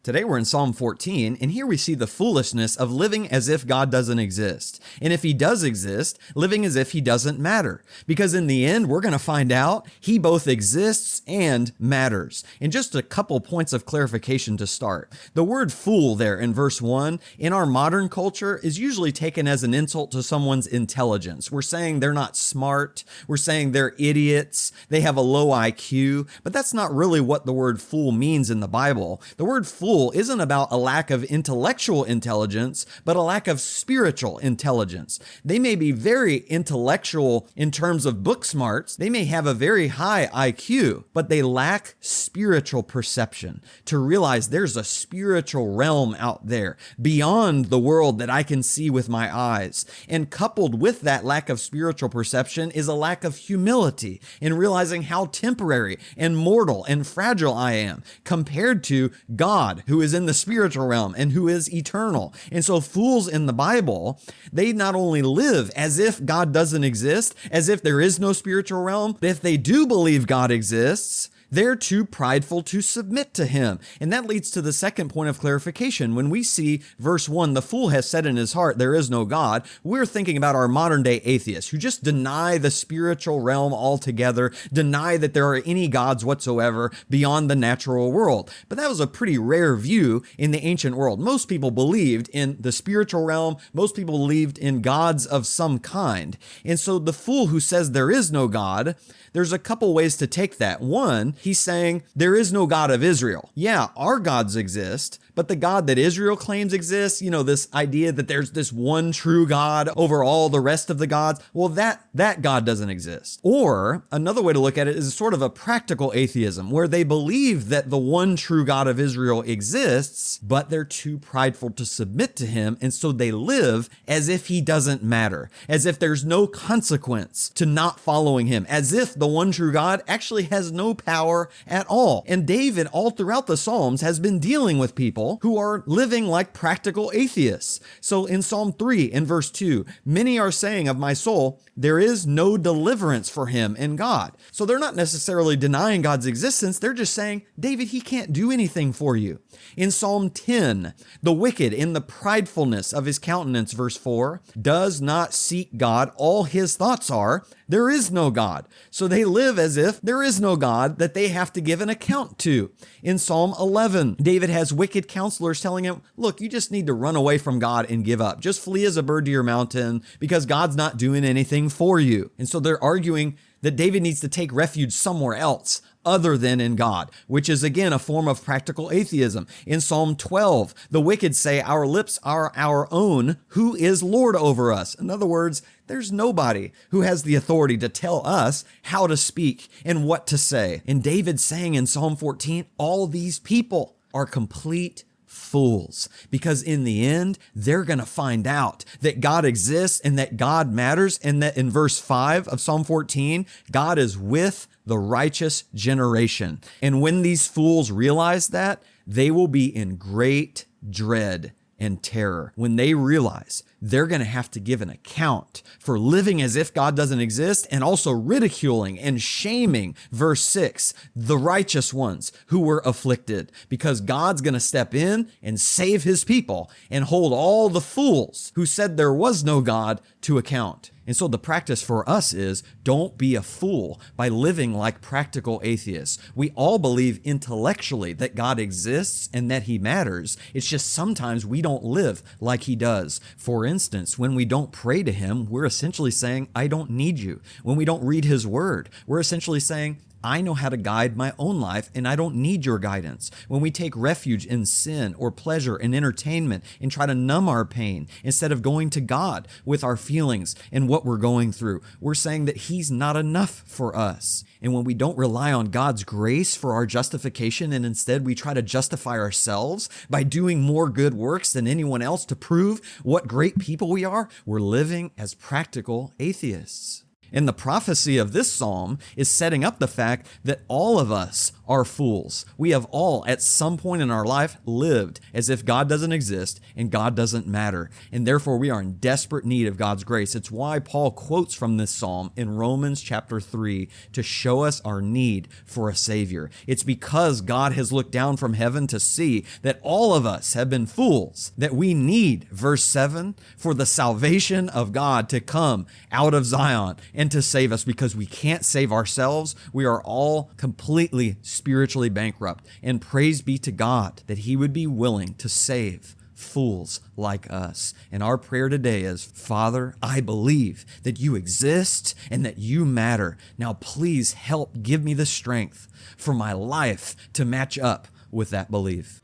Today we're in Psalm 14, and here we see the foolishness of living as if God doesn't exist. And if he does exist, living as if he doesn't matter. Because in the end, we're going to find out he both exists and matters. And just a couple points of clarification to start. The word fool there in verse 1, in our modern culture, is usually taken as an insult to someone's intelligence. We're saying they're not smart. We're saying they're idiots. They have a low IQ. But that's not really what the word fool means in the Bible. The word fool isn't about a lack of intellectual intelligence, but a lack of spiritual intelligence. They may be very intellectual in terms of book smarts. They may have a very high IQ, but they lack spiritual perception to realize there's a spiritual realm out there beyond the world that I can see with my eyes. And coupled with that lack of spiritual perception is a lack of humility in realizing how temporary and mortal and fragile I am compared to God, who is in the spiritual realm and who is eternal. And so fools in the Bible, they not only live as if God doesn't exist, as if there is no spiritual realm, but if they do believe God exists, they're too prideful to submit to him. And that leads to the second point of clarification. When we see verse 1, the fool has said in his heart, there is no God, we're thinking about our modern day atheists who just deny the spiritual realm altogether, deny that there are any gods whatsoever beyond the natural world. But that was a pretty rare view in the ancient world. Most people believed in the spiritual realm. Most people believed in gods of some kind. And so the fool who says there is no God, there's a couple ways to take that. One, he's saying there is no God of Israel. Yeah, our gods exist, but the God that Israel claims exists, this idea that there's this one true God over all the rest of the gods, well, that God doesn't exist. Or another way to look at it is sort of a practical atheism, where they believe that the one true God of Israel exists, but they're too prideful to submit to him, and so they live as if he doesn't matter, as if there's no consequence to not following him, as if the one true God actually has no power at all. And David, all throughout the Psalms, has been dealing with people who are living like practical atheists. So in Psalm 3, in verse 2, many are saying of my soul, there is no deliverance for him in God. So they're not necessarily denying God's existence. They're just saying, David, he can't do anything for you. In Psalm 10, the wicked, in the pridefulness of his countenance, verse 4, does not seek God. All his thoughts are, there is no God. So they live as if there is no God that they have to give an account to. In Psalm 11, David has wicked counselors telling him, look, you just need to run away from God and give up. Just flee as a bird to your mountain because God's not doing anything for you. And so they're arguing that David needs to take refuge somewhere else other than in God, which is again a form of practical atheism. In Psalm 12, the wicked say, our lips are our own. Who is Lord over us? In other words, there's nobody who has the authority to tell us how to speak and what to say. And David's saying in Psalm 14, all these people are complete fools, because in the end, they're going to find out that God exists and that God matters, and that in verse 5 of Psalm 14, God is with the righteous generation. And when these fools realize that, they will be in great dread and terror when they realize they're going to have to give an account for living as if God doesn't exist, and also ridiculing and shaming, verse 6, the righteous ones who were afflicted, because God's going to step in and save his people and hold all the fools who said there was no God to account. And so the practice for us is, don't be a fool by living like practical atheists. We all believe intellectually that God exists and that he matters. It's just sometimes we don't live like he does. For instance, when we don't pray to him, we're essentially saying, I don't need you. When we don't read his word, we're essentially saying, I know how to guide my own life and I don't need your guidance. When we take refuge in sin or pleasure and entertainment and try to numb our pain instead of going to God with our feelings and what we're going through, we're saying that he's not enough for us. And when we don't rely on God's grace for our justification and instead we try to justify ourselves by doing more good works than anyone else to prove what great people we are, we're living as practical atheists. And the prophecy of this psalm is setting up the fact that all of us are fools. We have all, at some point in our life, lived as if God doesn't exist and God doesn't matter. And therefore, we are in desperate need of God's grace. It's why Paul quotes from this psalm in Romans chapter 3 to show us our need for a Savior. It's because God has looked down from heaven to see that all of us have been fools, that we need, verse 7, for the salvation of God to come out of Zion and to save us, because we can't save ourselves. We are all completely spiritually bankrupt. And praise be to God that He would be willing to save fools like us. And our prayer today is, Father, I believe that you exist and that you matter. Now please help give me the strength for my life to match up with that belief.